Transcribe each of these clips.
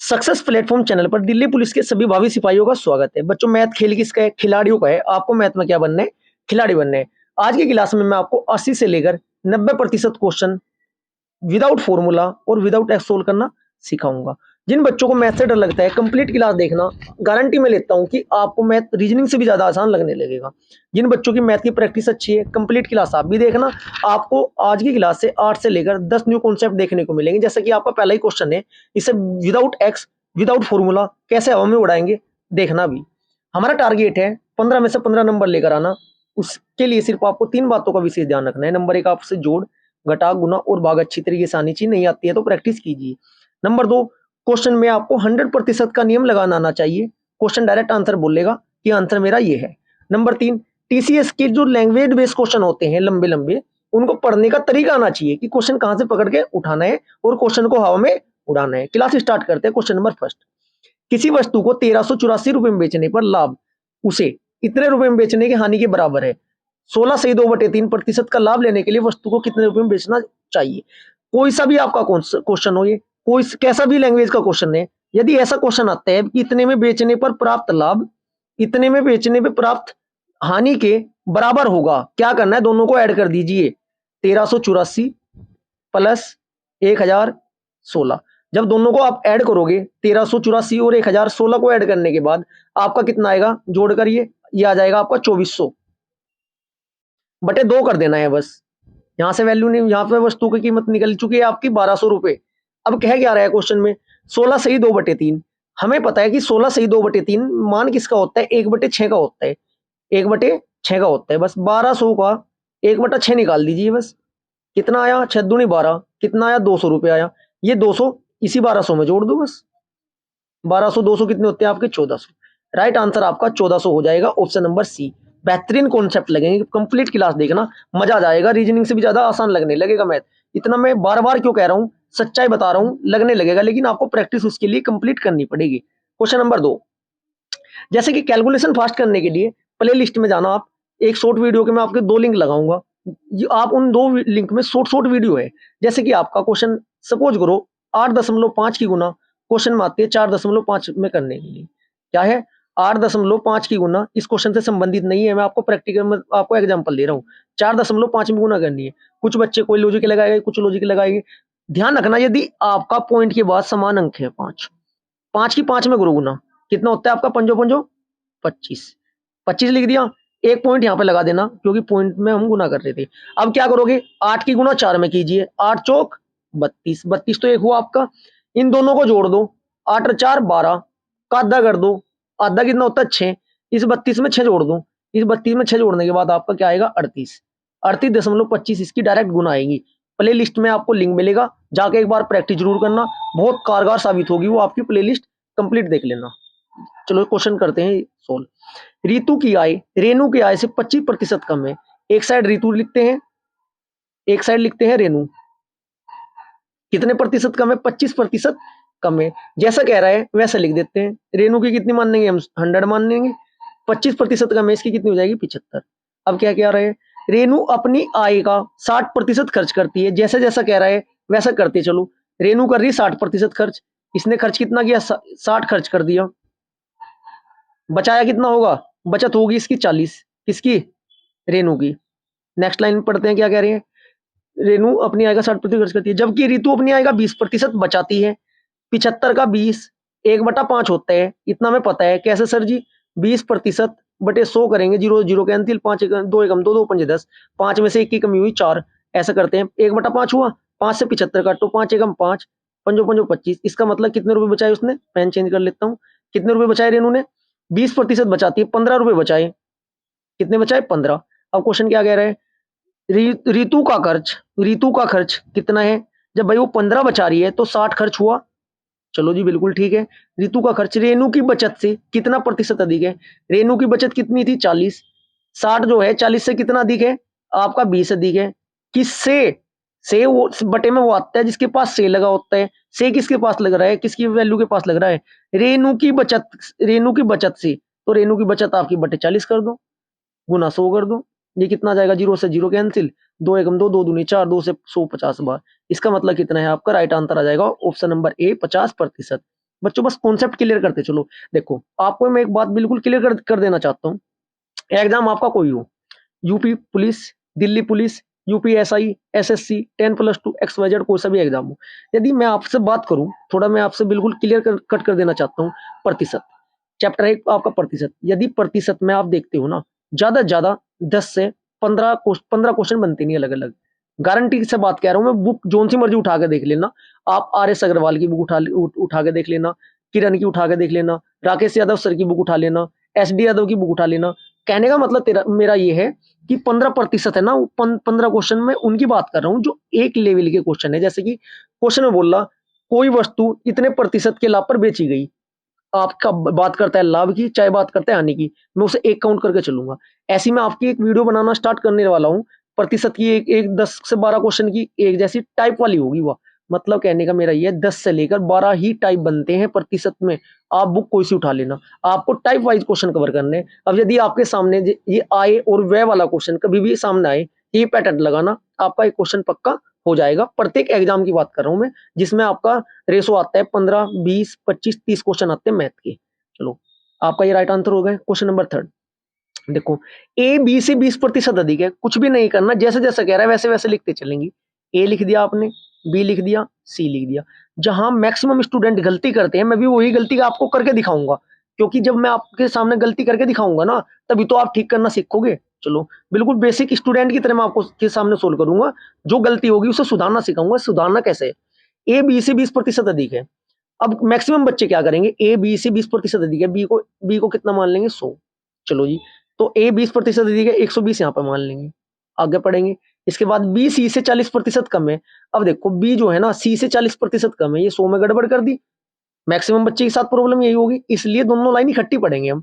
Success platform channel पर Delhi police के सभी भावी सिपाहियों का स्वागत है। बच्चों, मैथ खेल किसका है? खिलाड़ियों का है। आपको मैथ में क्या बनना है? खिलाड़ी बनना है। आज की क्लास में मैं आपको 80 से लेकर 90% क्वेश्चन विदाउट फॉर्मूला और विदाउट एक्स सोल्व करना सिखाऊंगा। जिन बच्चों को मैथ से डर लगता है, कंप्लीट क्लास देखना। गारंटी में लेता हूं कि आपको मैथ रीजनिंग से भी ज्यादा आसान लगने लगेगा। जिन बच्चों की मैथ की प्रैक्टिस अच्छी है, कंप्लीट क्लास आप भी देखना। आपको आज की क्लास से 8 से लेकर 10 न्यू कॉन्सेप्ट देखने को मिलेंगे। जैसे कि आपका पहला ही क्वेश्चन है, इसे विदाउट एक्स विदाउट फॉर्मूला कैसे हवा में उड़ाएंगे, देखना भी। हमारा टारगेट है 15 में से 15 नंबर लेकर आना। उसके लिए सिर्फ आपको 3 बातों का विशेष ध्यान रखना है। नंबर 1, आपसे जोड़, घटा, गुना और भाग अच्छी तरीके से आनी चाहिए। नहीं आती है तो प्रैक्टिस कीजिए। नंबर 2, क्वेश्चन में आपको 100% का नियम लगाना आना चाहिए। क्वेश्चन डायरेक्ट आंसर बोलेगा कि आंसर मेरा ये है। नंबर 3, टीसीएस के जो लैंग्वेज बेस्ड क्वेश्चन होते हैं लंबे लंबे, उनको पढ़ने का तरीका आना चाहिए कि क्वेश्चन कहां से पकड़ के उठाना है और क्वेश्चन को हवा में उड़ाना है। क्लास स्टार्ट करते हैं। क्वेश्चन नंबर 1, किसी वस्तु को 1384 रुपए में बेचने पर लाभ उसे इतने रुपए में बेचने की हानि के बराबर है। 16 से 2/3% का लाभ लेने के लिए वस्तु को कितने रुपए में बेचना चाहिए। कोई सा भी आपका क्वेश्चन हो, ये कोई कैसा भी लैंग्वेज का क्वेश्चन है, यदि ऐसा क्वेश्चन आता है कि इतने में बेचने पर प्राप्त लाभ इतने में बेचने पर प्राप्त हानि के बराबर होगा, क्या करना है? दोनों को ऐड कर दीजिए। 1384 प्लस 1016। जब दोनों को आप ऐड करोगे, 1384 और 1016 को ऐड करने के बाद आपका कितना आएगा? जोड़ कर ये आ जाएगा आपका 2400/2 कर देना है बस। यहां से वैल्यू नहीं, यहां पे वस्तु की कीमत निकल चुकी है आपकी 1200 रुपए। अब कह क्या रहा है क्वेश्चन में? 16 सही 2/3। हमें पता है कि 16 सही 2/3 मान किसका होता है? 1/6 का होता है। 1/6 का होता है। बस 1200 का 1/6 निकाल दीजिए बस। कितना आया? 6 दूनी 12। कितना आया? 200 रुपये आया। ये 200 इसी 1200 में जोड़ दो बस। 1200 200 कितने होते हैं आपके? 1400। राइट आंसर आपका 1400 हो जाएगा, ऑप्शन नंबर सी। बेहतरीन कॉन्सेप्ट लगेंगे, कंप्लीट क्लास देखना, मजा आ जाएगा। रीजनिंग से भी ज्यादा आसान लगने लगेगा मैथ। इतना मैं बार बार क्यों कह रहा हूं, सच्चाई बता रहा हूं, लगने लगेगा, लेकिन आपको प्रैक्टिस उसके लिए कंप्लीट करनी पड़ेगी। क्वेश्चन नंबर 2, जैसे कि कैलकुलेशन फास्ट करने के लिए प्ले लिस्ट में जाना आप। एक शॉर्ट वीडियो के मैं आपके 2 लिंक लगाऊंगा, आप उन 2 लिंक में शॉर्ट वीडियो है। जैसे कि आपका क्वेश्चन सपोज करो 8.5 की गुना क्वेश्चन में आती है 4.5 में करने के लिए। क्या है? 8.5 की गुना इस क्वेश्चन से संबंधित नहीं है, मैं आपको प्रैक्टिकल में आपको एग्जांपल दे रहा हूँ। 4.5 में गुना करनी है। कुछ बच्चे कोई लॉजिक लगाएंगे, कुछ लॉजिक लगाएंगे। ध्यान रखना, यदि आपका पॉइंट के बाद समान अंक है 5 की 5 में करो गुना, कितना होता है आपका? 5 5 25। 25 लिख दिया। एक पॉइंट यहाँ पे लगा देना क्योंकि पॉइंट में हम गुना कर रहे थे। अब क्या करोगे? 8 की गुना 4 में कीजिए। 8 चौक 32। 32 तो एक हुआ आपका। इन दोनों को जोड़ दो। 8 और 4 12 का आधा कर दो। आधा कितना होता है? 6। इस 32 में 6 जोड़ दो। इस 32 में 6 जोड़ने के बाद आपका क्या आएगा? 38। 38.25 इसकी डायरेक्ट गुना आएगी। प्ले लिस्ट में आपको लिंक मिलेगा, जाके एक बार प्रैक्टिस जरूर करना, बहुत कारगर साबित होगी वो आपकी। प्ले लिस्ट कंप्लीट देख लेना। चलो क्वेश्चन करते हैं सोल्व। ऋतु की आय रेणु की आय से 25% कम है। एक साइड ऋतु लिखते हैं, एक साइड लिखते हैं रेणु। कितने प्रतिशत कम है? 25% कम है। जैसा कह रहा है वैसा लिख देते हैं। रेणु की कितनी मानेंगे हम? 100 मान लेंगे। 25% कम है, इसकी कितनी हो जाएगी? 75। अब क्या कह रहे हैं? रेणु अपनी आय का 60% खर्च करती है। जैसा जैसा कह रहा है वैसा करते चलो। रेणु कर रही 60% खर्च, इसने खर्च कितना किया? 60 खर्च कर दिया। बचाया कितना होगा? बचत होगी इसकी 40। किसकी? रेणु की। नेक्स्ट लाइन पढ़ते हैं क्या कह रहे हैं। रेणु अपनी आय का 60% खर्च करती है, जबकि ऋतु अपनी आय का 20% बचाती है। 75 का 20 1/5 होता है, इतना हमें पता है। कैसे सर जी? 20% बटे 100 करेंगे, 0 0 कैंसिल, 5 2 एकम 2 2 5 10, 5 में से 1 की कमी हुई 4। ऐसा करते हैं। 1/5 हुआ, 5 से 75 काटो, 5 एकम 5, 5 5 25। इसका मतलब कितने रुपए बचाए उसने? पेन चेंज कर लेता हूँ। कितने रुपए बचाए रेणु ने? 20% बचाती है, 15 रुपए बचाए। कितने बचाए? 15। अब क्वेश्चन क्या कह रहे हैं? ऋतु का खर्च कितना है? जब भाई वो 15 बचा रही है तो 60 खर्च हुआ। चलो जी बिल्कुल ठीक है। ऋतु का खर्च रेणु की बचत से कितना प्रतिशत अधिक है? रेणु की बचत कितनी थी? 40। 60 जो है 40 से कितना अधिक है? आपका 20 अधिक है। किससे? से वो बटे में वो आता है जिसके पास से लगा होता है। से किसके पास लग रहा है? किसकी वैल्यू के पास लग रहा है? रेणु की बचत से। तो रेणु की बचत आपकी बटे 40 कर दो, गुना 100 कर दो। ये कितना आ जाएगा? 0 से 0 कैंसिल, 2 एकम 2 2 दूनी 4, 2 से 100 50 बार। इसका मतलब कितना है आपका? राइट आंसर आ जाएगा ऑप्शन नंबर ए 50%। बच्चों बस कॉन्सेप्ट क्लियर करते चलो। देखो आपको मैं एक बात बिल्कुल क्लियर कर देना चाहता हूँ, एग्जाम आपका कोई हो, UP police, Delhi police, UPSI, SSC, 10+2, XYZ कोई सा भी एग्जाम हो, यदि मैं आपसे बात करूं, थोड़ा मैं आपसे बिल्कुल क्लियर कट कर देना चाहता हूं। प्रतिशत, चैप्टर 1 आपका प्रतिशत, यदि प्रतिशत में आप देखते हो ना, ज्यादा से ज्यादा 10 से 15 क्वेश्चन बनते नहीं अलग अलग। गारंटी से बात कह रहा हूं मैं, बुक जोन सी मर्जी उठा के देख लेना, आप RS अग्रवाल की बुक उठा के देख लेना, किरण की उठा के देख लेना, राकेश यादव सर की बुक उठा लेना, SD यादव की बुक उठा लेना। कहने का मतलब मेरा ये है कि 15% है ना, 15 क्वेश्चन में उनकी बात कर रहा हूं जो एक लेवल के क्वेश्चन है। जैसे कि क्वेश्चन में बोल रहा, कोई वस्तु इतने प्रतिशत के लाभ पर बेची गई, आपका बात करता है लाभ की, चाहे बात करता है हानि की, मैं उसे एक काउंट करके चलूंगा। ऐसी मैं आपकी एक वीडियो बनाना स्टार्ट करने वाला हूँ, प्रतिशत की एक 10 से 12 क्वेश्चन की एक जैसी टाइप वाली होगी वह। मतलब कहने का मेरा ये 10 से लेकर 12 ही टाइप बनते हैं प्रतिशत में। आप बुक कोई सी उठा लेना, आपको टाइप वाइज क्वेश्चन कवर करने हैं। अब यदि आपके सामने ये आए और वह वाला क्वेश्चन कभी भी सामने आए, ये पैटर्न लगाना, आपका एक क्वेश्चन पक्का हो जाएगा। प्रत्येक एग्जाम की बात कर रहा हूं मैं, जिसमें आपका रेशो आता है 15, 20, 25, 30 क्वेश्चन आते हैं मैथ के। चलो आपका ये राइट आंसर हो गया। क्वेश्चन नंबर 3, देखो ए बी से 20% अधिक है, कुछ भी नहीं करना, जैसे जैसा कह रहा है वैसे वैसे लिखते चलेंगे। ए लिख दिया आपने, बी लिख दिया, सी लिख दिया। जहां मैक्सिमम स्टूडेंट गलती करते हैं, मैं भी वही गलती आपको करके दिखाऊंगा, क्योंकि जब मैं आपके सामने गलती करके दिखाऊंगा ना, तभी तो आप ठीक करना सीखोगे। चलो बिल्कुल बेसिक स्टूडेंट की तरह मैं आपको के सामने सोल्व करूंगा, जो गलती होगी उसे सुधारना सिखाऊंगा। सुधारना कैसे है, ए बी से 20% अधिक है। अब मैक्सिमम बच्चे क्या करेंगे, ए बी से 20% अधिक है, बी को कितना मान लेंगे, 100। चलो जी, तो ए 20% अधिक है, 120 यहाँ पर मान लेंगे, आगे पढ़ेंगे। इसके बाद बी सी से 40% कम है। अब देखो बी जो है ना, सी से 40% कम है, ये 100 में गड़बड़ कर दी। मैक्सिमम बच्चे के साथ प्रॉब्लम यही होगी, इसलिए दोनों लाइन इकट्ठी पढ़ेंगे हम।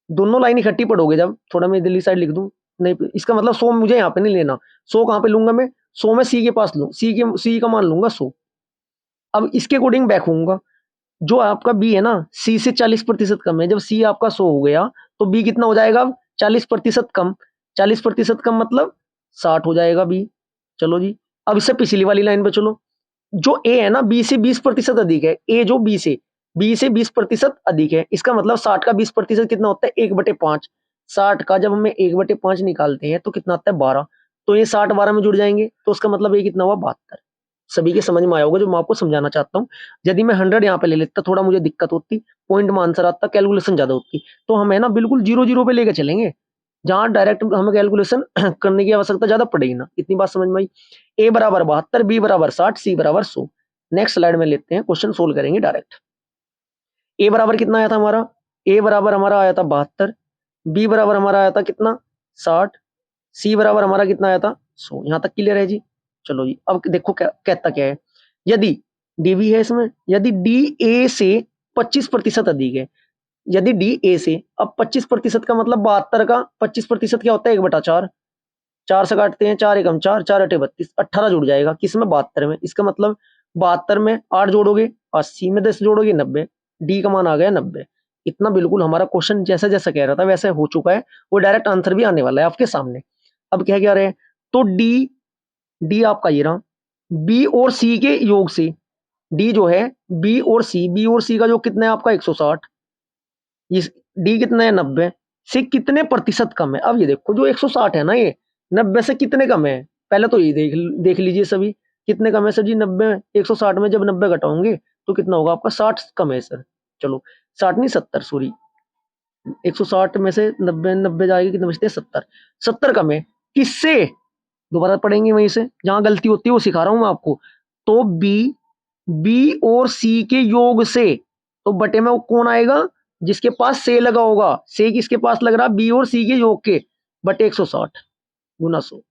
दोनों लाइन इकट्ठी पढ़ोगे जब, थोड़ा मैं दिल्ली साइड लिख दूं, नहीं इसका मतलब 100 मुझे यहाँ पे नहीं लेना। 100 कहाँ पे लूंगा मैं, 100 में सी के पास लूँ, सी का मान लूंगा 100। अब इसके अकॉर्डिंग बैक होऊंगा, जो आपका बी है ना, सी से 40% कम है। जब सी आपका 100 हो गया, तो बी कितना हो जाएगा, अब 40% कम। 40% कम मतलब 60 हो जाएगा बी। चलो जी, अब इससे पिछली वाली लाइन पे चलो, जो ए है ना, बी से 20% अधिक है। ए जो बी से 20% अधिक है, इसका मतलब 60 का 20% कितना होता है, 1/5। 60 का जब हमें 1/5 निकालते हैं तो कितना आता है, 12। तो ये 60 12 में जुड़ जाएंगे, तो उसका मतलब ये कितना हुआ, 72। सभी के समझ में आया होगा जो मैं आपको समझाना चाहता हूँ। यदि मैं 100 यहाँ पे ले लेता, थोड़ा मुझे दिक्कत होती, पॉइंट में आंसर आता, कैलकुलेशन ज्यादा होती। तो हम है ना बिल्कुल 0 0 पे लेके चलेंगे, जहां डायरेक्ट हमें कैलकुलेशन करने की आवश्यकता ज्यादा पड़ेगी ना। इतनी बात समझ में आई। ए बराबर 72, बी बराबर 60, सी बराबर 100। नेक्स्ट स्लाइड में लेते हैं, क्वेश्चन सोल्व करेंगे डायरेक्ट। ए बराबर कितना आया था हमारा, ए बराबर हमारा आया था 72, बी बराबर हमारा आया था कितना, 60, सी बराबर हमारा कितना आया था, 100। यहां तक क्लियर है जी। चलो जी, अब देखो कहता क्या है, यदि डी भी है इसमें, यदि डी ए से 25% अधिक है, यदि डी ए से, अब 25% का मतलब 72 का 25% क्या होता है, 1/4। 4 से काटते हैं, 4 एकम 4, 4 अठे 32, 18 जुड़ जाएगा किसमें, 72 में। इसका मतलब 72 में 8 जोड़ोगे 80, में 10 जोड़ोगे 90। डी का मान आ गया 90। इतना बिल्कुल हमारा क्वेश्चन जैसा जैसा कह रहा था वैसे हो चुका है, वो डायरेक्ट आंसर भी आने वाला है आपके सामने। अब क्या कह रहे हैं, तो डी डी आपका ये रहा, बी और सी के योग से, डी जो है बी और सी का जो कितना है आपका 160, इस डी कितना है 90 से कितने प्रतिशत कम है। अब ये देखो जो 160 है ना, ये 90 से कितने कम है, पहले तो ये देख लीजिए सभी, कितने कम है सर जी, 90 160 में जब 90 घटाओगे तो कितना होगा आपका, 60 कम है सर। चलो 60 नहीं 70, सॉरी, 160 में से 90 जाएगी कितने बचते हैं, 70 कम है किससे, दोबारा पढ़ेंगे वहीं से जहां गलती होती है वो सिखा रहा हूं मैं आपको। तो बी और सी के योग से, तो बटे में वो कौन आएगा, जिसके पास से लगा होगा, से किसके पास लग रहा, बी और सी के योग के, बटे 160 गुना 100।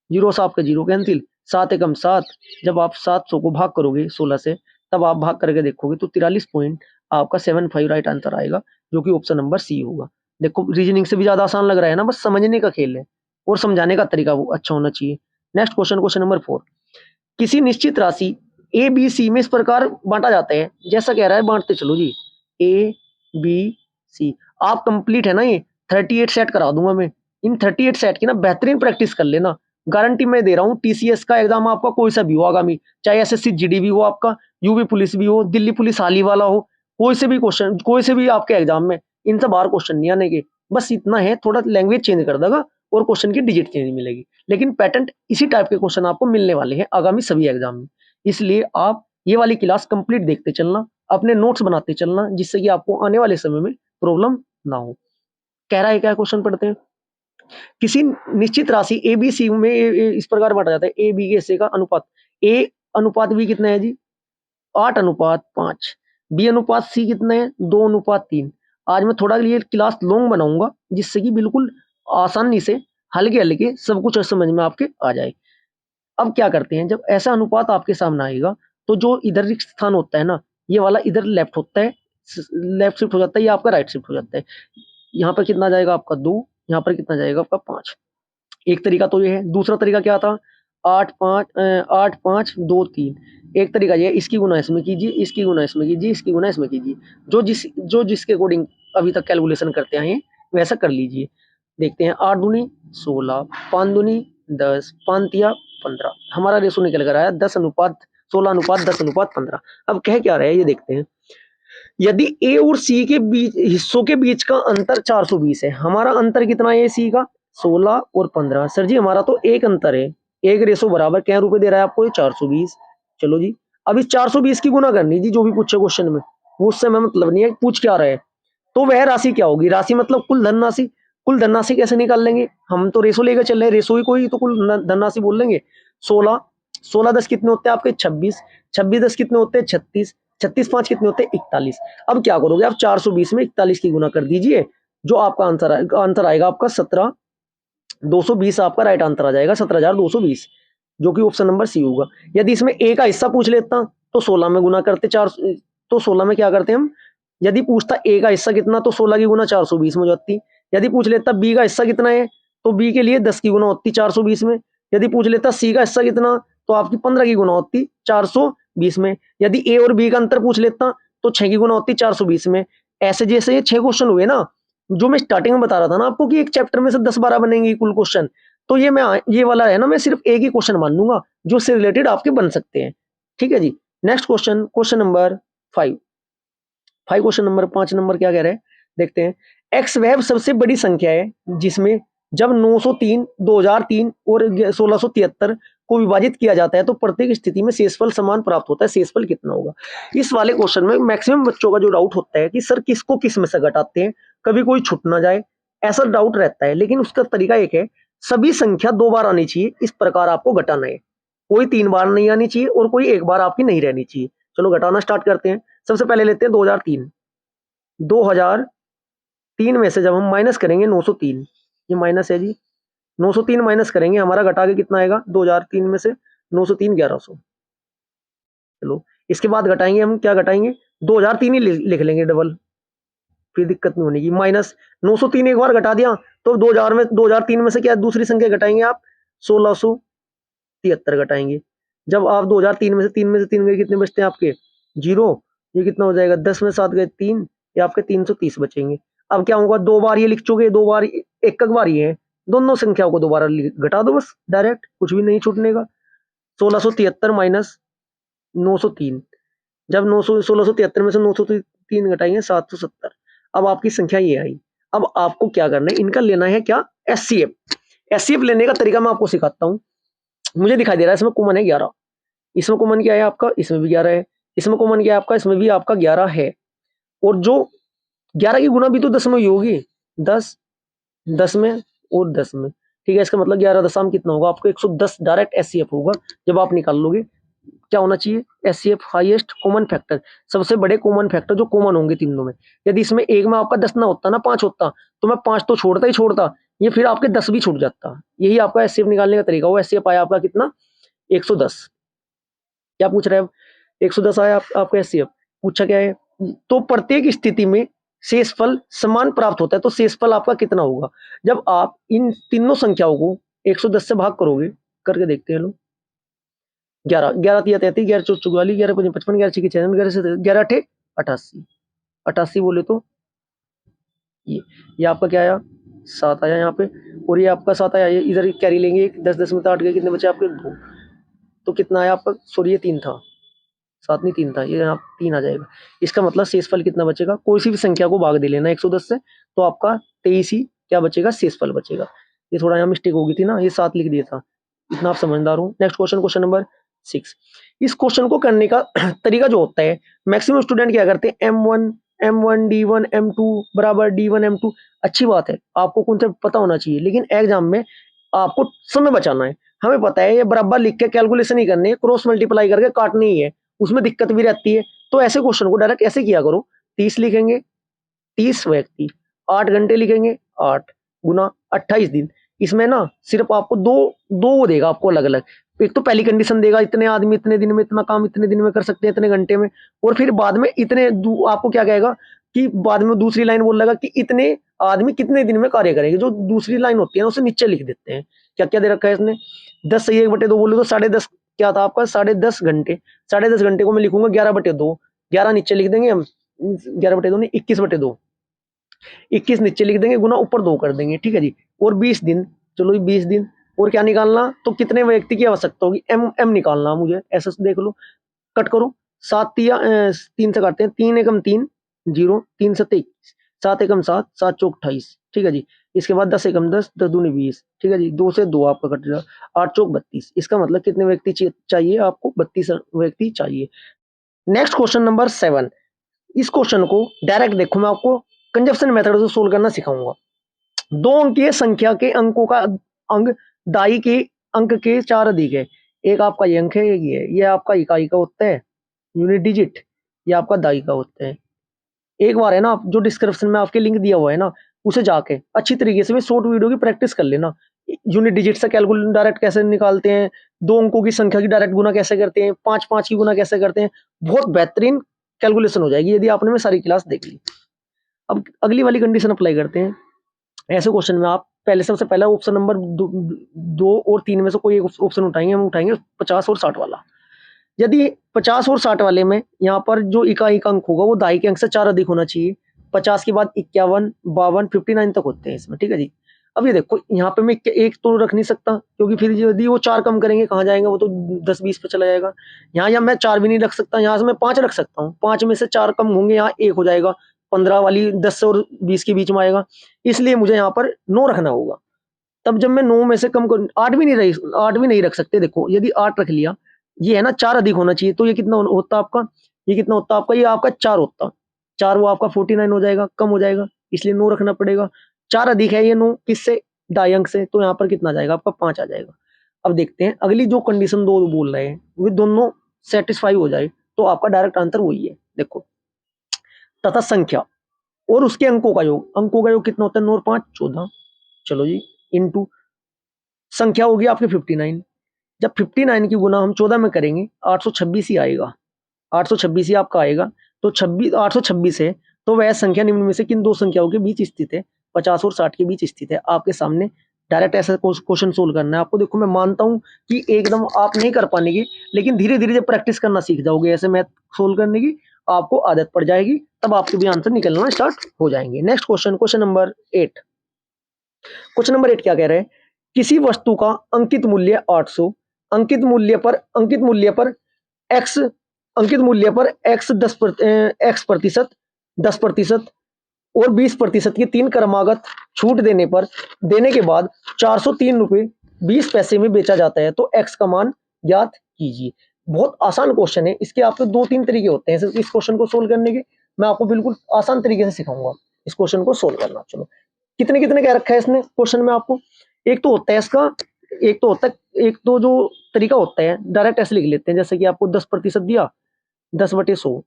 जीरो से आपका जीरो कैंसिल, 7 एकम 7, जब आप 700 को भाग करोगे 16 से, तब आप भाग करके देखोगे तो 43 पॉइंट आपका 75 राइट आंसर आएगा, जो कि ऑप्शन नंबर सी होगा। देखो रीजनिंग से भी ज्यादा आसान लग रहा है ना, बस समझने का खेल है और समझाने का तरीका वो अच्छा होना चाहिए। नेक्स्ट क्वेश्चन, क्वेश्चन नंबर 4, किसी निश्चित राशि ए बी सी में इस प्रकार बांटा जाता है, जैसा कह रहा है बांटते चलो जी, ए बी सी। आप कंप्लीट है ना, ये 38 सेट करा दूंगा मैं, इन 38 सेट की ना बेहतरीन प्रैक्टिस कर लेना। गारंटी मैं दे रहा हूँ, टीसीएस का एग्जाम आपका कोई सा भी हो आगामी, चाहे एसएससी जीडी भी हो आपका, यूपी पुलिस भी हो, दिल्ली पुलिस हाल ही वाला हो, कोई से भी क्वेश्चन, कोई से भी आपके एग्जाम में इन सब बाहर क्वेश्चन नहीं आने के, बस इतना है थोड़ा लैंग्वेज चेंज कर देगा और क्वेश्चन की डिजिट चेंज मिलेगी, लेकिन पैटर्न इसी टाइप के क्वेश्चन आपको मिलने वाले हैं आगामी सभी एग्जाम में। इसलिए आप ये वाली क्लास कंप्लीट देखते चलना, अपने नोट्स बनाते चलना, जिससे कि आपको आने वाले समय में प्रॉब्लम ना हो। कह रहा है क्या, क्वेश्चन पढ़ते हैं। किसी निश्चित राशि ए बी सी में इस प्रकार बांटा जाता है, ए बी के से का अनुपात, ए अनुपात बी कितना है जी 8:5, बी अनुपात सी कितना है 2:3। आज मैं थोड़ा ये क्लास लॉन्ग बनाऊंगा, जिससे कि बिल्कुल आसानी से हल्के हल्के सब कुछ समझ में आपके आ जाए। अब क्या करते हैं, जब ऐसा अनुपात आपके सामने आएगा तो जो इधर रिक्त स्थान होता है ना, ये वाला इधर लेफ्ट होता है, लेफ्ट शिफ्ट हो जाता है, ये आपका राइट शिफ्ट हो जाता है। यहाँ पर कितना जाएगा आपका 2, यहाँ पर कितना जाएगा आपका 5। एक तरीका तो ये है। दूसरा तरीका क्या था, 8, 5, 2, 3। एक तरीका ये है, इसकी गुना इसमें कीजिए, इसकी गुना इसमें कीजिए, इसकी गुना इसमें कीजिए, जो जिसके अकॉर्डिंग अभी तक कैलकुलेशन करते आए हैं वैसा कर लीजिए। देखते हैं 8 दूनी 16, 5 दूनी 10, 5 तिया 15। हमारा रेशो निकल कर आया 10:16:10:15। अब कह क्या रहा है ये देखते हैं। यदि ए और सी के बीच हिस्सों के बीच का अंतर 420 है, हमारा अंतर कितना है सी का 16 और 15। सर जी हमारा तो एक अंतर है, एक रेशो बराबर क्या रुपए दे रहा है आपको ये 420। चलो जी, अब इस 420 की गुना करनी जी, जो भी पूछे क्वेश्चन में वो उससे हमें मतलब नहीं है पूछ क्या रहे हैं। तो वह राशि क्या होगी, राशि मतलब कुल धनराशि। कुल धनराशि कैसे निकाल लेंगे, हम तो रेशो लेकर चल रहे हैं, रेशो ही कोई तो कुल धनराशि बोल लेंगे। 16, 16 10 कितने होते हैं आपके 26, 26 10 कितने होते हैं 36, 36 5 कितने होते हैं 41। अब क्या करोगे आप 420 में 41 की गुना कर दीजिए, जो आपका आंसर आएगा आपका 17,220। आपका राइट आंसर आ जाएगा 17,220, जो कि ऑप्शन नंबर सी होगा। यदि इसमें ए का हिस्सा पूछ लेता तो 16 में गुना करते, तो 16 में क्या करते हम, यदि पूछता ए का हिस्सा कितना तो 16 की गुना 420 में हो जाती। यदि पूछ लेता बी का हिस्सा कितना है तो बी के लिए 10 की गुना होती 420 में। यदि पूछ लेता सी का हिस्सा कितना तो आपकी 15 की गुना होती 420 में। यदि ए और बी का अंतर पूछ लेता तो 6 की गुना होती 420 में। ऐसे जैसे ये 6 क्वेश्चन हुए ना, जो मैं स्टार्टिंग में बता रहा था ना आपको कि एक चैप्टर में से 10-12 बनेंगे कुल क्वेश्चन, तो ये वाला है ना, मैं सिर्फ एक ही क्वेश्चन मान लूंगा जो से रिलेटेड आपके बन सकते हैं। ठीक है जी। Next question, question number 5। Question number 5 number क्या कह रहे हैं देखते हैं। एक्स वह सबसे बड़ी संख्या है जिसमें जब 903, 2003 और 1673 को विभाजित किया जाता है तो प्रत्येक स्थिति में शेषफल समान प्राप्त होता है। शेषफल कितना होगा। इस वाले क्वेश्चन में मैक्सिमम बच्चों का जो डाउट होता है कि सर किसको किस में से घटाते हैं, कभी कोई छूट ना जाए, ऐसा डाउट रहता है। लेकिन उसका तरीका एक है, सभी संख्या 2 बार आनी चाहिए, इस प्रकार आपको घटाना है। कोई 3 बार नहीं आनी चाहिए और कोई 1 बार आपकी नहीं रहनी चाहिए। चलो घटाना स्टार्ट करते हैं। सबसे पहले लेते हैं 2003। 2003 में से जब हम माइनस करेंगे 903, ये माइनस है जी, 903 माइनस करेंगे, हमारा घटा के कितना आएगा 2003 में से 903 1100। चलो इसके बाद घटाएंगे हम, क्या घटाएंगे 2003 ही लिख लेंगे डबल, फिर दिक्कत नहीं होगी। माइनस 903 एक बार घटा दिया तो 2003 में से क्या दूसरी संख्या घटाएंगे आप 1673 घटाएंगे। जब आप 2003 में से 3 गए कितने बचते हैं आपके 0, ये कितना हो जाएगा 10 में 7 गए 3, ये आपके 330 बचेंगे। अब क्या होगा, 2 बार ये लिख चुके, 2 बार एक बार ये है, दोनों संख्याओं को दोबारा घटा दो बस डायरेक्ट, कुछ भी नहीं छूटने का। 1673 माइनस 903, जब 1673 में से 903 घटाएंगे 770। अब आपकी संख्या ये आई। अब आपको क्या करना है, इनका लेना है क्या एचसीएफ। एचसीएफ लेने का तरीका मैं आपको सिखाता हूँ। मुझे दिखाई दे रहा है इसमें कॉमन है 11, इसमें कॉमन क्या है आपका, इसमें भी 11 है, इसमें कॉमन क्या है आपका, इसमें भी आपका 11 है। और जो 11 की गुना भी तो 10 में ही होगी, 10 10 में और 10 में, ठीक है। इसका मतलब 11 दशम कितना होगा आपको 110 डायरेक्ट एचसीएफ होगा जब आप निकाल लोगे। क्या होना चाहिए एचसीएफ, हाईएस्ट कॉमन फैक्टर, सबसे बड़े कॉमन फैक्टर जो कॉमन होंगे तीनों में। यदि इसमें एक में आपका 10 ना होता ना 5 होता तो मैं 5 तो छोड़ता ही छोड़ता, ये फिर आपके 10 भी छूट जाता। यही आपका एचसीएफ निकालने का तरीका। वो एचसीएफ आया आपका कितना 110। क्या पूछ रहे हैं, 110 आया आपका एचसीएफ। पूछा क्या है, तो प्रत्येक स्थिति में शेषफल समान प्राप्त होता है, तो शेषफल आपका कितना होगा जब आप इन तीनों संख्याओं को 110 से भाग करोगे। करके देखते हैं लोग। 11 11 3 33, 11 4 44, 11 5 55, 11 6 56, 11 7 11 8 88, 88 बोले तो ये आपका क्या आया 7 आया यहाँ पे, और ये आपका 7 आया, ये इधर कैरी लेंगे 1, 10 10 में 8 गए, कितने बचे आपके 2, तो कितना आया आपका, सॉरी ये 3 था, 7 नहीं 3 था, ये यहाँ 3 आ जाएगा। इसका मतलब शेषफल कितना बचेगा, कोई सी भी संख्या को भाग दे लेना 110 से, तो आपका 23 ही क्या बचेगा, शेषफल बचेगा। ये थोड़ा यहाँ मिस्टेक हो गई थी ना, ये 7 लिख दिया था, इतना आप समझदार हो। Next question, question number 6। इस क्वेश्चन को करने का तरीका जो होता है, मैक्सिमम स्टूडेंट क्या करते हैं, M1 D1 M2 बराबर D1 M2। अच्छी बात है, आपको कॉन्सेप्ट पता होना चाहिए, लेकिन एग्जाम में आपको समय बचाना है। हमें पता है ये बराबर लिख के कैलकुलेशन ही करनी है, क्रॉस मल्टीप्लाई करके काटनी ही है, उसमें दिक्कत भी रहती है। तो ऐसे क्वेश्चन को डायरेक्ट ऐसे किया करो, 30 लिखेंगे, 30 व्यक्ति 8 घंटे लिखेंगे, 8 गुना 28 दिन। इसमें ना सिर्फ आपको दो दो वो देगा आपको अलग अलग। एक तो पहली कंडीशन देगा, इतने आदमी इतने दिन में इतना काम इतने दिन में कर सकते हैं, इतने घंटे में। और फिर बाद में इतने आपको क्या कहेगा कि बाद में दूसरी लाइन बोल लगा कि इतने आदमी कितने दिन में कार्य करेंगे। जो दूसरी लाइन होती है ना, उसे नीचे लिख देते हैं। क्या क्या दे रखा है इसने, 10 से 1/2 बोले तो 10.5 क्या था आपका, 10.5 घंटे। 10.5 घंटे को मैं लिखूंगा 11/2, 11 नीचे लिख देंगे हम, 11/2 नहीं 21/2, 21 नीचे लिख देंगे, गुना ऊपर 2 कर देंगे, ठीक है जी। और 20 दिन, चलो 20 दिन। और क्या निकालना, तो कितने व्यक्ति की आवश्यकता होगी, एम निकालना मुझे, ऐसा देख लो, कट करो। 7 तिया 3 से काटते हैं, 3 एकम 3 0, 3 7 21, 7 एकम 7, 7 चौक 28, ठीक है जी। इसके बाद 10 एकम 10, 10 दूनी 20, ठीक है जी। 2 से 2 आपका कट जाएगा, 8 चौक 32। इसका मतलब कितने व्यक्ति चाहिए आपको, 32 व्यक्ति चाहिए। Next question number 7। इस क्वेश्चन को डायरेक्ट देखो, मैं आपको कंजप्शन मेथड से सोल्व करना सिखाऊंगा। 2 अंकीय संख्या के अंकों का अंक दाई के अंक के 4 अधिक है। एक आपका ये अंक है, एक ये आपका इकाई का होता है यूनिट डिजिट, ये आपका दाई का होता है। एक बार है ना, जो डिस्क्रिप्शन में आपके लिंक दिया हुआ है ना, उसे जाके अच्छी तरीके से शॉर्ट वीडियो की प्रैक्टिस कर लेना। यूनिट डिजिट से कैलकुलेट डायरेक्ट कैसे निकालते हैं, 2 अंकों की संख्या की डायरेक्ट गुना कैसे करते हैं, 5 की गुना कैसे करते हैं, बहुत बेहतरीन कैलकुलेशन हो जाएगी यदि आपने में सारी क्लास देख ली। अब अगली वाली कंडीशन अप्लाई करते हैं। ऐसे क्वेश्चन में आप पहले, सबसे पहला ऑप्शन नंबर 2 और 3 में से कोई एक ऑप्शन उठाएंगे, हम उठाएंगे 50 और 60 वाला। यदि 50 और 60 वाले में यहाँ पर जो इकाई का अंक होगा वो दाई के अंक से 4 अधिक होना चाहिए। 50 के बाद 51 52 59 तक होते हैं इसमें, ठीक है जी। अब ये देखो, यहाँ पे मैं एक तो रख नहीं सकता, क्योंकि फिर यदि वो 4 कम करेंगे कहाँ जाएंगे, वो तो 10 20 पे चला जाएगा। यहाँ या मैं 4 भी नहीं रख सकता, यहाँ से मैं 5 रख सकता हूँ, 5 में से 4 कम होंगे, यहाँ 1 हो जाएगा। 15 वाली 10 और 20 के बीच में आएगा, इसलिए मुझे यहाँ पर 9 रखना होगा। तब जब मैं 9 में से कम कर 8 भी नहीं रही, 8 भी नहीं रख सकते। देखो यदि 8 रख लिया, ये है ना 4 अधिक होना चाहिए, तो ये कितना होता आपका, ये कितना होता आपका, ये आपका 4 होता। 4 वो आपका 49 हो जाएगा, कम हो जाएगा, इसलिए 9 रखना पड़ेगा। 4 अधिक है ये 9 किससे, दाई अंक से, तो यहाँ पर कितना आ जाएगा आपका, 5 आ जाएगा। अब देखते हैं अगली जो कंडीशन 2 बोल रहे हैं, वो दोनों सेटिस्फाई हो जाए तो आपका डायरेक्ट आंसर वही है। देखो, तथा संख्या और उसके अंकों का योग, अंकों का योग कितना होता है, 9 और 5 14। चलो जी, इनटू संख्या होगी आपकी 59। जब 59 की गुना हम 14 में करेंगे, 826 ही आएगा, 826 ही आपका आएगा। तो 826 है, तो वह संख्या निम्न में से किन 2 संख्याओं के बीच स्थित है, 50 और 60 के बीच स्थित है। आपके सामने डायरेक्ट ऐसा क्वेश्चन सोल्व करना है आपको। देखो मैं मानता हूं कि एकदम आप नहीं कर पाएंगे, लेकिन धीरे धीरे जब प्रैक्टिस करना सीख जाओगे ऐसे मैथ सोल्व करने की, आपको आदत पड़ जाएगी, तब आपके भी आंसर निकलना स्टार्ट हो जाएंगे। Next question, question number 8। Question number 8 क्या कह रहे हैं, किसी वस्तु का अंकित मूल्य 800, अंकित मूल्य पर एक्स अंकित मूल्य पर एक्स 10% और 20% की 3 क्रमागत छूट देने के बाद 403 रुपए 20 पैसे में बेचा जाता है, तो एक्स का मान ज्ञात कीजिए। बहुत आसान क्वेश्चन है, इसके आपके 2-3 तरीके होते हैं इस क्वेश्चन को सोल्व करने के। मैं आपको बिल्कुल आसान तरीके से सिखाऊंगा इस क्वेश्चन को सोल्व करना। चलो, कितने कितने क्या रखा है इसने क्वेश्चन में आपको, एक तो होता है इसका, एक तो जो तरीका होता है डायरेक्ट ऐसे लिख लेते हैं, जैसे कि आपको 10% दिया, 10/100,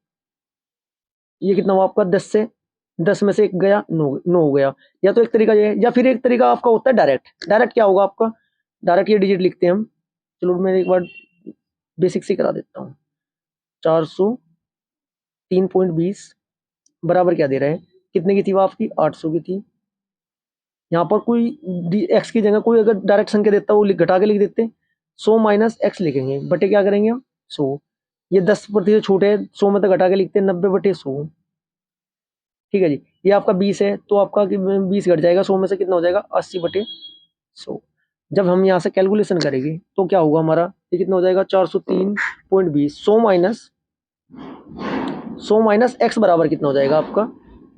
ये कितना हुआ आपका, 10 में से 1 गया, 9 हो गया। या तो एक तरीका ये है, या फिर एक तरीका आपका होता है डायरेक्ट क्या होगा आपका, डायरेक्ट ये डिजिट लिखते हैं हम। चलो मैं एक बार बेसिक से करा देता हूँ। 403.20 बराबर क्या दे रहे हैं, कितने की थी वो आपकी, 800 की थी। यहाँ पर कोई एक्स की जगह कोई अगर डायरेक्ट संख्या देता वो घटा के लिख देते, 100 माइनस एक्स लिखेंगे, बटे क्या करेंगे हम, 100। ये 10% छूट है, 100 में तो घटा के लिखते हैं, 90/100, ठीक है जी। ये आपका 20 है, तो आपका 20 घट जाएगा, 100 में से कितना हो जाएगा, 80/100। जब हम यहाँ से कैलकुलेशन करेंगे तो क्या होगा हमारा, ये कितना हो जाएगा, 403.20, 100 माइनस 100 माइनस एक्स बराबर कितना हो जाएगा आपका,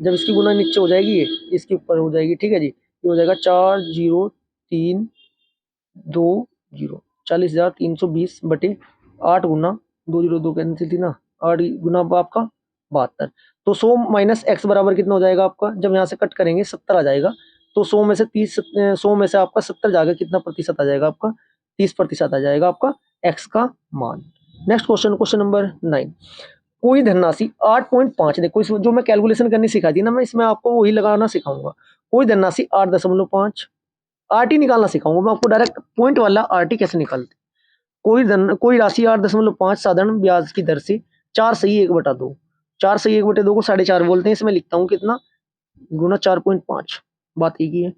जब इसकी गुना नीचे हो जाएगी ये इसके ऊपर हो जाएगी, ठीक है जी, ये हो जाएगा 40,320, 40,320 बटे 8 गुना 202 कैंसिल थी ना, 8 गुना आपका 72। तो 100 माइनस एक्स बराबर कितना हो जाएगा आपका, जब यहाँ से कट करेंगे 70 आ जाएगा। तो 100 में से 100 में से आपका 70 जाएगा, कितना प्रतिशत आ जाएगा आपका, 30% आ जाएगा आपका एक्स का मान। Next question, question number 9। कोई धनराशि 8.5, देखो इस जो मैं कैलकुलेशन करनी सिखाई थी ना, मैं इसमें आपको वही लगाना सिखाऊंगा। कोई धनराशि 8.5, आरटी निकालना सिखाऊंगा मैं आपको, डायरेक्ट पॉइंट वाला आरटी कैसे निकालते। कोई राशि 8.5 साधारण ब्याज की दर से 4/1/2, 4/1/2 को 4.5 बोलते हैं, इसमें लिखता हूँ कितना गुना 4.5, बात एक ही है।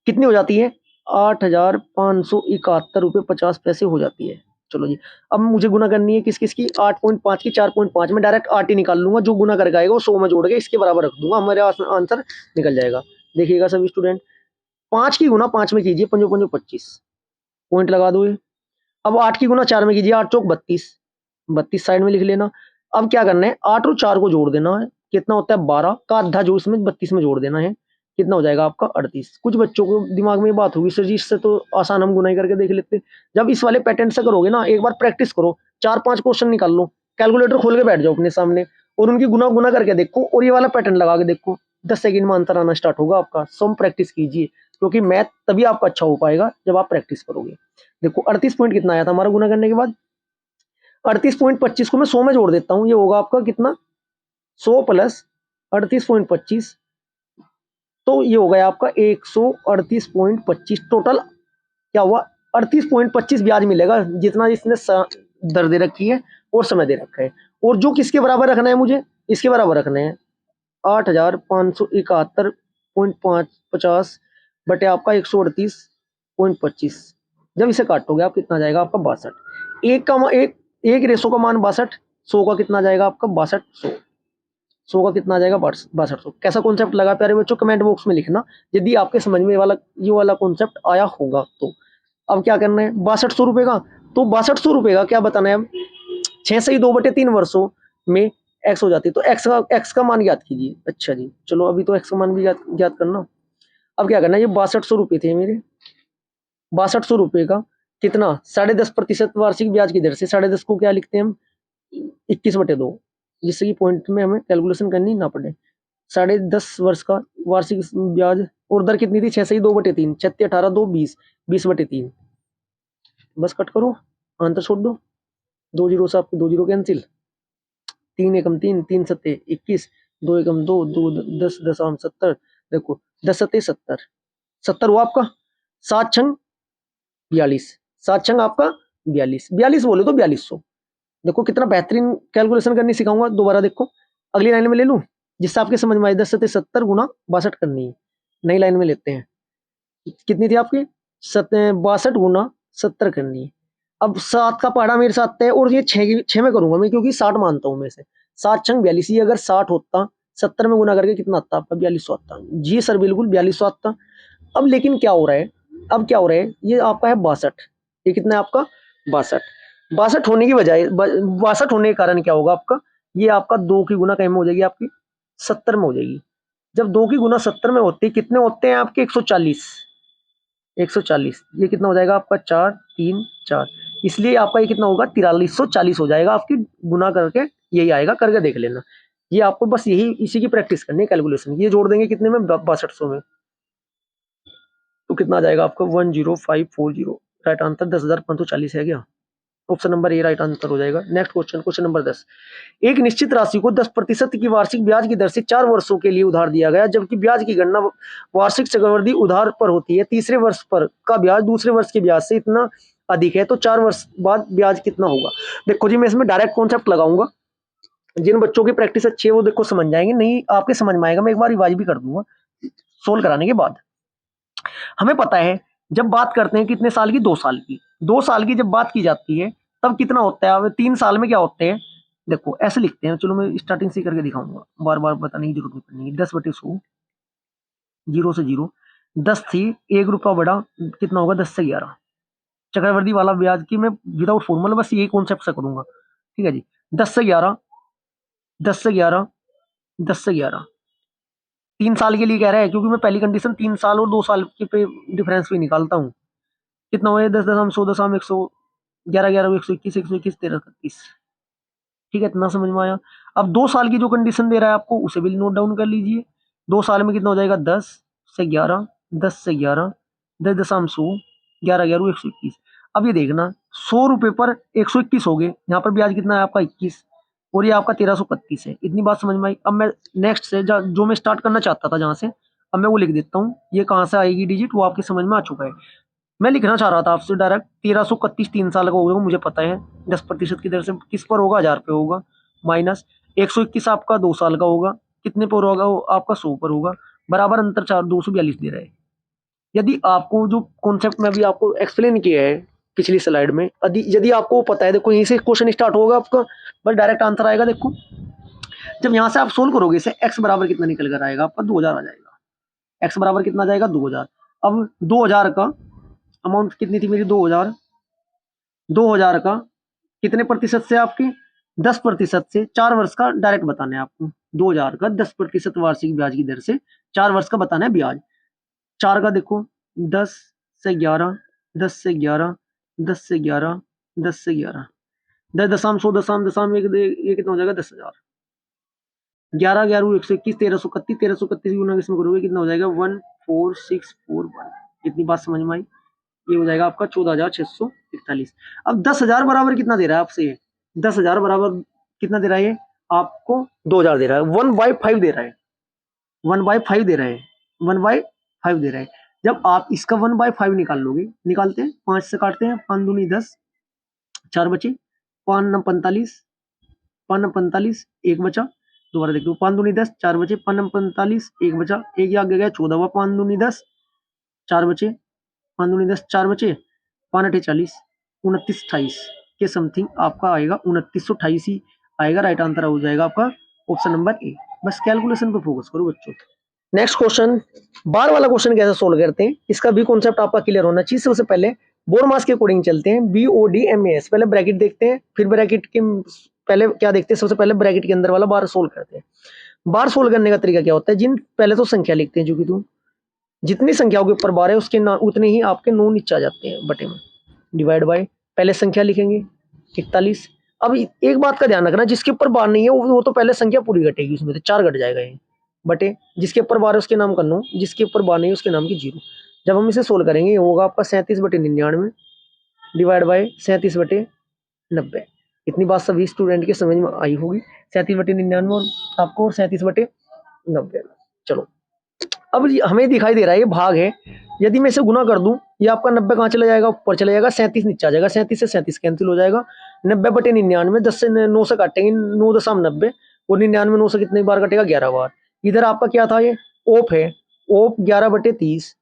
कितनी हो जाती है, 8,571.50 हो जाती है। चलो जी, अब मुझे गुना करनी है किस किस की, 8.5 की 4.5 में डायरेक्ट आरटी निकाल लूंगा, जो गुना करके आएगा वो 100 में जोड़ के इसके बराबर रख दूंगा, हमारे आंसर निकल जाएगा। देखिएगा सभी स्टूडेंट, 5 की गुना 5 में कीजिए, 5 5 25 पॉइंट लगा दो। अब 8 की गुना 4 में कीजिए, 8 चौक 32, 32 साइड में लिख लेना। अब क्या करना है, 8 और 4 को जोड़ देना है, कितना होता है 12 का आधा, जो इसमें 32 में जोड़ देना है, कितना हो जाएगा आपका 38। कुछ बच्चों को दिमाग में ये बात होगी, सर जी इससे तो आसान हम गुनाई करके देख लेते। जब इस वाले पैटर्न से करोगे ना, एक बार प्रैक्टिस करो, 4-5 क्वेश्चन निकाल लो, कैलकुलेटर खोल के बैठ जाओ अपने सामने और उनकी गुना गुना करके देखो, और ये वाला पैटर्न लगा के देखो, 10 सेकंड में आंसर आना स्टार्ट होगा आपका। सम प्रैक्टिस कीजिए, क्योंकि मैथ तभी आपका अच्छा हो पाएगा जब आप प्रैक्टिस करोगे। देखो 38 पॉइंट कितना आया था हमारा गुना करने के बाद, 38.25 को मैं 100 में जोड़ देता हूँ, ये होगा आपका कितना 100 प्लस 38.25, तो ये हो गया आपका 138.25। टोटल क्या हुआ, 38.25 ब्याज मिलेगा, जितना इसने दर दे रखी है और समय दे रखा है। और जो किसके बराबर रखना है मुझे, इसके बराबर रखना है 8,571.50 बटे आपका 138.25। जब इसे काटोगे आप कितना जाएगा आपका 62। एक रेशो का मान 62, 100 का कितना जाएगा आपका 62, 100 का कितना आ जाएगा 6200। कैसा कॉन्सेप्ट लगा प्यारे बच्चों, कमेंट बॉक्स में लिखना यदि आपके समझ में वाला ये वाला कॉन्सेप्ट आया होगा तो। अब क्या करना है, 6200 का, तो 6200 का क्या बताना है, अब 6 से 2/3 वर्षों में एक्स हो जाती है, तो एक्स का मान ज्ञात कीजिए। अच्छा जी, चलो अभी तो एक्स का मान भी ज्ञात करना। अब क्या करना है, ये 6200 थे मेरे, 6200 का कितना 10.5% वार्षिक ब्याज की दर से, 10.5 को क्या लिखते हैं हम 21/2, जिससे कि पॉइंट में हमें कैलकुलेशन करनी ना पड़े। 10.5 वर्ष का वार्षिक ब्याज, और दर कितनी थी 6 से 2/3, 36 18 2 20, 20/3। बस कट करो, आंसर छोड़ दो, 2 जीरो से आपकी 2 जीरो कैंसिल, 3 एकम 3, 3 सत्ते 21, 2 एकम 2, 2 10 10 आम 70। देखो 10 सत्ते 70, 70 हुआ आपका, 7 छंग 42, 7 छंग आपका 42, 42 बोले तो 4200। देखो कितना बेहतरीन कैलकुलेशन करनी सिखाऊंगा, दोबारा देखो अगली लाइन में ले लूं जिससे आपके समझ में आए। 10 से 70 गुना 62 करनी है, नई लाइन में लेते हैं, कितनी थी आपकी 62 गुना 70 करनी है। अब 7 का पहाड़ा मेरे साथ है, और ये 6 में करूंगा मैं, क्योंकि 60 मानता हूं मैं से, 7 छंग 42, ये अगर 60 होता 70 में गुना करके कितना आता आपका 4200 आता जी सर, बिल्कुल 4200 आता। अब लेकिन क्या हो रहा है, अब क्या हो रहा है, ये आपका है 62, ये कितना है आपका 62, 62 होने की बजाय 62 होने के कारण क्या होगा आपका, ये आपका 2 की गुना कहीं में हो जाएगी आपकी 70 में हो जाएगी। जब 2 की गुना 70 में होती है, कितने होते हैं आपके 140, 140, ये कितना हो जाएगा आपका 4 3 4, इसलिए आपका ये कितना होगा 4340 हो जाएगा आपकी, गुना करके यही आएगा, करके देख लेना। ये आपको बस यही इसी की प्रैक्टिस करनी है कैलकुलेशन, ये जोड़ देंगे कितने में 6200 में, तो कितना आ जाएगा आपका 10540। राइट आंसर 10,540 है क्या, option number A right answer हो जाएगा। Next question, question number 10। एक निश्चित राशि को 10% की वार्षिक ब्याज की दर से 4 वर्षों के लिए उधार दिया गया, जबकि ब्याज की गणना वार्षिक चक्रवृद्धि उधार पर होती है। तीसरे वर्ष पर का ब्याज दूसरे वर्ष के ब्याज से इतना अधिक है, तो 4 वर्ष बाद ब्याज कितना होगा। देखो जी, मैं इसमें डायरेक्ट कॉन्सेप्ट लगाऊंगा, जिन बच्चों की प्रैक्टिस अच्छी है वो देखो समझ जाएंगे, नहीं आपके समझ में आएगा, मैं एक बार रिवाइज भी कर दूंगा सोल्व कराने के बाद। हमें पता है जब बात करते हैं कितने साल की, 2 साल की, 2 साल की जब बात की जाती है तब कितना होता है, अब 3 साल में क्या होते हैं, देखो ऐसे लिखते हैं, चलो मैं स्टार्टिंग से करके दिखाऊंगा, बार बार बताने की जरूरत नहीं पड़ेगी। 10/100, 0 से 0, 10 थी, 1 रुपया बढ़ा, कितना होगा 10 से 11, चक्रवृद्धि वाला ब्याज की मैं विदाउट फॉर्मूला बस यही कॉन्सेप्ट से करूंगा, ठीक है जी। 10 से 11 10 से 11, 10 से 11, 3 साल के लिए कह रहा है, क्योंकि मैं पहली कंडीशन 3 साल और 2 साल के पे डिफरेंस पे निकालता हूँ। कितना हुआ ये 10 दशम 100 दशम 111 11 121 121 13 31। ठीक है, इतना समझ में आया। अब 2 साल की जो कंडीशन दे रहा है आपको उसे भी नोट डाउन कर लीजिए। 2 साल में कितना हो जाएगा 10 से 11, 10 से 11, 10 दशम 100, 11 11 121। अब ये देखना 100 रुपए पर 121 हो गए, यहाँ पर ब्याज कितना है आपका 21, और ये आपका 1331 है। इतनी बात समझ में आई। अब मैं नेक्स्ट से जो मैं स्टार्ट करना चाहता था जहाँ से, अब मैं वो लिख देता हूँ। ये कहाँ से आएगी डिजिट वो आपके समझ में आ चुका है। मैं लिखना चाह रहा था आपसे डायरेक्ट 1331 3 साल का होगा, मुझे पता है 10% की दर से किस पर होगा 1000 पे होगा, माइनस 121 आपका 2 साल का होगा, कितने पर होगा वो आपका 100 पर होगा, बराबर अंतर 4 242 दे रहा है। यदि आपको जो कॉन्सेप्ट में अभी आपको एक्सप्लेन किया है पिछली स्लाइड में, यदि आपको पता है, देखो यहीं से क्वेश्चन स्टार्ट होगा आपका, बस डायरेक्ट आंसर आएगा। देखो जब यहाँ से आप सोल्व करोगे इसे, एक्स बराबर कितना निकल कर आएगा आपका 2000 आ जाएगा। एक्स बराबर कितना आ जाएगा 2000। अब 2000 का अमाउंट कितनी थी मेरी 2000, 2000 का कितने प्रतिशत से आपके 10% से 4 वर्ष का डायरेक्ट बताना है आपको। 2000 का 10% वार्षिक ब्याज की दर से 4 वर्ष का बताना है ब्याज। 4 का देखो 10 से 11, 10 से 11, 10 से 11, 10 से 11, 10 दशम 100 दशम दशम ये कितना हो जाएगा 10,000। 11 11 121 1331, 1331 गुना इसमें करोगे कितना हो जाएगा 14641। इतनी बात समझ में आई। ये हो जाएगा आपका 14,641। अब 10,000 बराबर कितना दे रहा है आपसे, 10,000 बराबर कितना दे रहा है ये आपको 2000 दे रहा है, 1/5 दे रहा है, 1/5 दे रहा है, 1/5 दे रहा है। जब आप इसका 1/5 निकाल लोगे, निकालते हैं 5 से काटते हैं, 5 दूनी 10, 4 बचे, 5 9 45, 5 9 45, 1 बचा। दोबारा देख लो 5 दूनी 10, 4 बचे, 5 9 45, 1 बचा, एक ये आगे गया 14 हुआ, 5 दूनी 10, 4 बचे, 5 दूनी 10, 4 बचे, 5 8 40, 29 28 के समथिंग आपका आएगा, 2928 ही आएगा। राइट आंसर हो जाएगा आपका ऑप्शन नंबर ए। बस कैलकुलेशन पे फोकस करो बच्चों। नेक्स्ट क्वेश्चन, बार वाला क्वेश्चन कैसे सोल्व करते हैं, इसका भी कॉन्सेप्ट आपका क्लियर होना चाहिए। सबसे पहले बोर मास के अकॉर्डिंग चलते हैं, BODMAS, पहले ब्रैकेट देखते हैं, फिर ब्रैकेट के पहले क्या देखते हैं, सबसे पहले ब्रैकेट के अंदर वाला बार सोल्व करते हैं। बार सोल्व करने का तरीका क्या होता है, जिन पहले तो संख्या लिखते हैं, जो कि तुम जितनी संख्याओं के ऊपर बार है उसके उतने ही आपके 9 नीचे आ जाते हैं बटे में, डिवाइड बाय पहले संख्या लिखेंगे 41। अब एक बात का ध्यान रखना, जिसके ऊपर बार नहीं है वो तो पहले संख्या पूरी घटेगी, उसमें तो 4 घट जाएगा ये, बटे जिसके ऊपर बार है उसके नाम का 9, जिसके ऊपर बार नहीं है उसके नाम की 0। जब हम इसे सोल्व करेंगे ये होगा आपका 37/99 डिवाइड बाय 37/90। इतनी बात सभी स्टूडेंट के समझ में आई होगी, 37/99 और आपको 37/90। चलो अब हमें दिखाई दे रहा है ये भाग है, यदि मैं इसे गुना कर दूं, ये आपका 90 कहाँ चला जाएगा, ऊपर चला जाएगा, 37 नीचे आ जाएगा, 37 से 37 कैंसिल हो जाएगा, 90/99, 10 से 9 से काटेंगे 9.90, और 99 9 से कितनी बार कटेगा 11 बार। इधर आपका क्या था ये ओप है, ओप 11/30,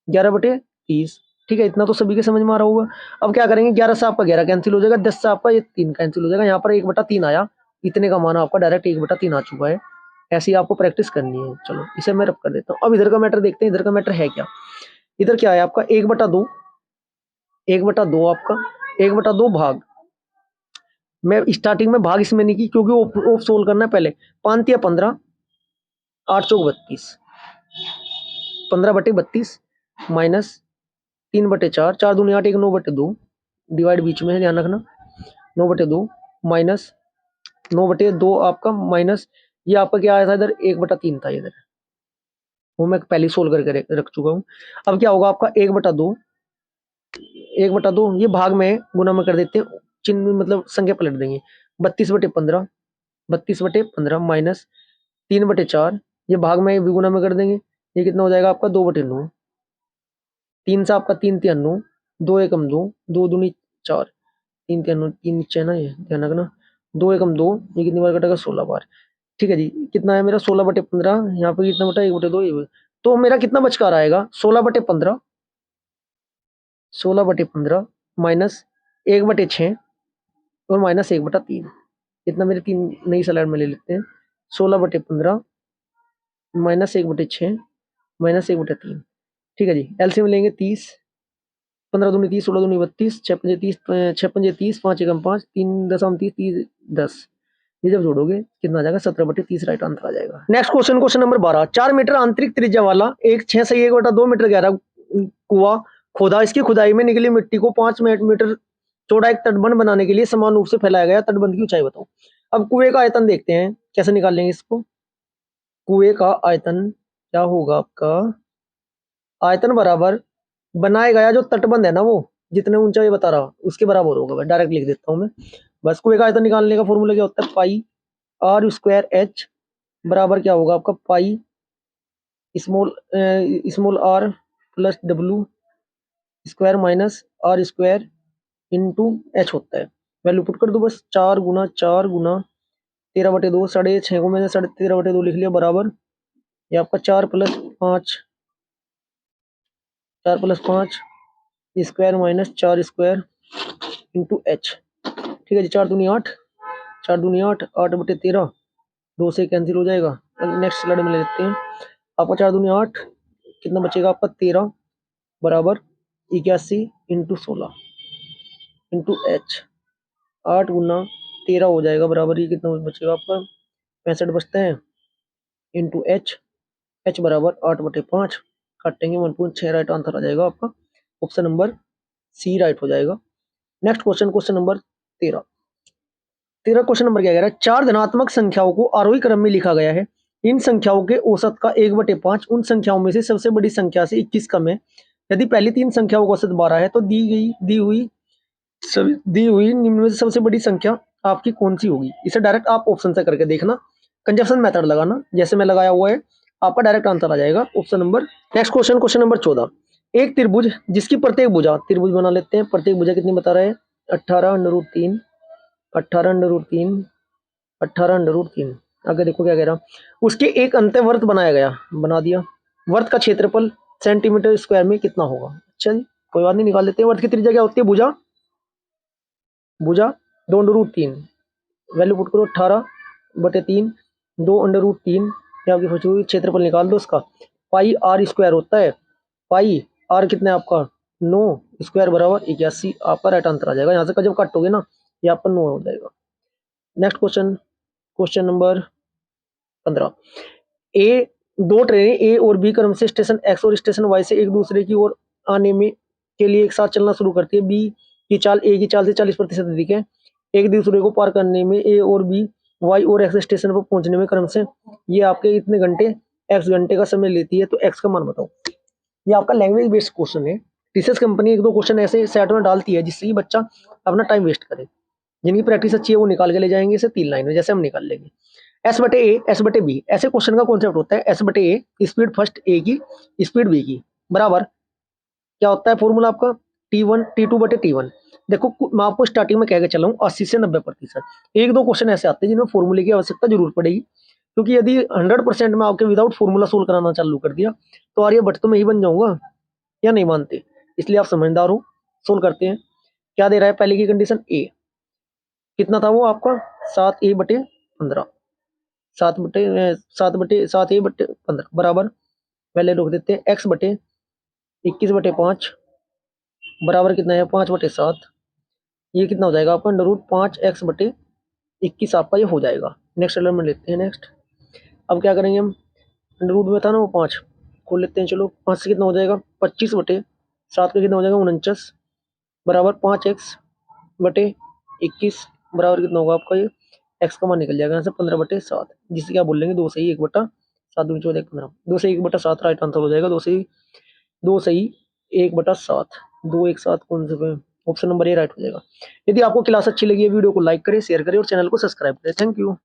11/30। ठीक है, इतना तो सभी के समझ में आ रहा होगा। अब क्या करेंगे, 11 से आपका 11 कैंसिल हो जाएगा, 10 से आपका ये 3 कैंसिल हो जाएगा, यहाँ पर 1/3 आया, इतने का माना आपका डायरेक्ट 1/3 आ चुका है। ऐसी आपको प्रैक्टिस करनी है। चलो इसे मैं रब कर देता हूँ। अब इधर का मैटर देखते हैं, इधर का मैटर है क्या। इधर क्या है आपका 1/2, 1/2 आपका 1/2 भाग। मैं स्टार्टिंग में भाग इसमें नहीं की क्योंकि ऑफ सोल्व करना है पहले। 5 या 15, 8 चौक 32, 15/32 माइनस 3/4, 4 दूनी 8, 1 9/2, डिवाइड बीच में है ध्यान रखना, 9/2 माइनस 9/2 आपका माइनस, ये आपका क्या आया था इधर 1/3 था इधर, वो मैं पहले सोल्व करके रख चुका हूँ। अब क्या होगा आपका 1/2, 1/2 ये भाग में गुना में कर देते हैं, चिन्ह मतलब संख्या पलट देंगे, 32/15, 32/15 माइनस 3/4, ये भाग में भी गुना में कर देंगे, ये कितना हो जाएगा आपका 2/9, 3 से आपका 3 3 9, 2 1 2, 2 दूनी 4, 3 3 9, 3 नीचे है ना, ये ध्यान रखना, 2 1 2, ये कितनी बार कटेगा 16 बार। ठीक है जी, कितना है मेरा 16/15, यहाँ पे कितना बटा 1/2, ये तो मेरा कितना बचकर आएगा 16/15, 16/15 माइनस 1/6 और माइनस 1/3। इतना मेरे 3 नई स्लाइड में ले लेते हैं, 16/15 माइनस 1/6 माइनस 1/3। ठीक है जी, एलसीएम लेंगे 30, 15 दूनी 30, 16 दूनी 32, 6 पंजे 30, 6 पंजे 30, 5 एकम 5, 3 दशम 30, 30 10, ये जब जोड़ोगे कितना आ जाएगा 17/30 राइट आंसर आ जाएगा। Next question, question number 12। 4 metre आंतरिक त्रिज्या वाला एक 6 सही 1/2 मीटर गहरा कुआं खोदा। इसकी खुदाई में निकली मिट्टी को 5 मीटर चौड़ा एक तटबंध बनाने के लिए समान रूप से फैलाया गया। तटबंध की ऊंचाई बताओ। अब कुएं का आयतन देखते हैं कैसे निकाल लेंगे इसको। कुएं का आयतन क्या होगा आपका, आयतन बराबर बनाया गया जो तटबंध है ना, वो जितने ऊंचाई बता रहा उसके बराबर होगा। डायरेक्ट लिख देता हूं मैं। बस कुएं का आयतन निकालने का फॉर्मूला क्या होता है, पाई आर स्क्वायर एच बराबर क्या होगा आपका, पाई स्मॉल आर प्लस डब्ल्यू square minus r square into h होता है। वैल्यू पुट कर दो बस, 4 गुना 13/2, 6.5 को मैंने 13/2 लिख लिया बराबर ये आपका 4+5 square minus 4 square into H. ठीक है जी, 4 दूनी 8, 4 दूनी 8, 8/13, 2 से कैंसिल हो जाएगा। नेक्स्ट स्लाइड में ले लेते हैं। आपका 4 दूनी 8 कितना बचेगा आपका 13 बराबर 81 इंटू 16 इंटू एच। 8 गुना 13 हो जाएगा बराबर ये कितना बचेगा आपका 65 बचते हैं इंटू एच। एच बराबर 8/5 काटेंगे 1.6 राइट आंसर आ जाएगा आपका ऑप्शन नंबर सी राइट हो जाएगा। Next question, question number 13। Question number क्या कह रहा है, 4 धनात्मक संख्याओं को आरोही क्रम में लिखा गया है। इन संख्याओं के औसत का 1/5 उन संख्याओं में से सबसे बड़ी संख्या से 21 कम है। यदि पहली 3 संख्याओं का औसत 12 है तो दी हुई निम्न में से सबसे बड़ी संख्या आपकी कौन सी होगी। इसे डायरेक्ट आप ऑप्शन से करके देखना, कंजप्शन मेथड लगाना जैसे मैं लगाया हुआ है, आपका डायरेक्ट आंसर आ जाएगा option number. Next question, question number 14। एक त्रिभुज जिसकी प्रत्येक भुजा, त्रिभुज बना लेते हैं, प्रत्येक भुजा कितनी बता रहे हैं 18√3, 18√3, 18√3। आगे देखो क्या कह रहा, उसके एक अंत्यवर्त बनाया गया, बना दिया। वर्त का क्षेत्रफल सेंटीमीटर स्क्वायर में कितना होगा। अच्छा जी, कोई बात नहीं, निकाल लेते हैं। वर्त की त्रिज्या क्या होती है, भुजा 2√3, वैल्यू पुट करो 18/3, 2√3 आपकी फंसी हुई। क्षेत्रफल निकाल दो उसका, पाई आर स्क्वायर होता है। पाई आर कितना है आपका 9 स्क्वायर बराबर 81, आपका राइट आंसर आ जाएगा। यहाँ से जब काटोगे ना ये आपका 9 हो जाएगा। Next question, question number 15। ए दो ट्रेनें ए और बी क्रम से स्टेशन एक्स और स्टेशन वाई से एक दूसरे की ओर आने में के लिए एक साथ चलना शुरू करती है। बी की चाल ए की चाल से 40% अधिक है। एक दूसरे को पार करने में ए और बी वाई और एक्स स्टेशन पर पहुंचने में क्रम से ये आपके इतने घंटे एक्स घंटे का समय लेती है, तो एक्स का मान बताओ। ये आपका लैंग्वेज बेस्ड क्वेश्चन है। रिसर्च कंपनी 1-2 क्वेश्चन ऐसे सेट में डालती है जिससे कि बच्चा अपना टाइम वेस्ट करे। जिनकी प्रैक्टिस अच्छी है वो निकाल के ले जाएंगे इसे 3 लाइन में, जैसे हम निकाल लेंगे। S/A S/B ऐसे क्वेश्चन का कॉन्सेप्ट होता है। S/A स्पीड फर्स्ट ए की, स्पीड बी की, बराबर क्या होता है फॉर्मूला आपका T1 T2/T1। देखो मैं आपको स्टार्टिंग में कह के चला हूँ 80 से 90%। 1-2 क्वेश्चन ऐसे आते हैं जिनमें फॉर्मूले की आवश्यकता जरूर पड़ेगी, क्योंकि यदि 100% में आपके विदाउट फॉर्मूला सोल्व कराना चालू कर दिया तो आर्यभट्ट तो मैं ही बन जाऊंगा, या नहीं मानते। इसलिए आप समझदार हो, सोल्व करते हैं। क्या दे रहा है पहले की कंडीशन ए, कितना था वो आपका 7A/15, 7A/15 बराबर पहले रोक देते हैं x/21/5 बराबर कितना है 5/7। ये कितना हो जाएगा आपका √5x/21 आपका ये हो जाएगा। नेक्स्ट एलिमेंट लेते हैं। नेक्स्ट अब क्या करेंगे हम, रूट में था ना वो 5 खोल लेते हैं। चलो 5 से कितना हो जाएगा 25/7 का कितना हो जाएगा 49 बराबर 5x/21 बराबर कितना होगा आपका ये एक्स का मान निकल जाएगा यहाँ से 15/7, जिसे क्या बोल लेंगे 2 सही 1/7 दूनी 14 15, 2 से 1/7 राइट आंसर हो जाएगा। 2 सही 1/7, 2 1 7 कौन से ऑप्शन नंबर ए राइट हो जाएगा। यदि आपको क्लास अच्छी लगी है वीडियो को लाइक करें, शेयर करें और चैनल को सब्सक्राइब करें। Thank you.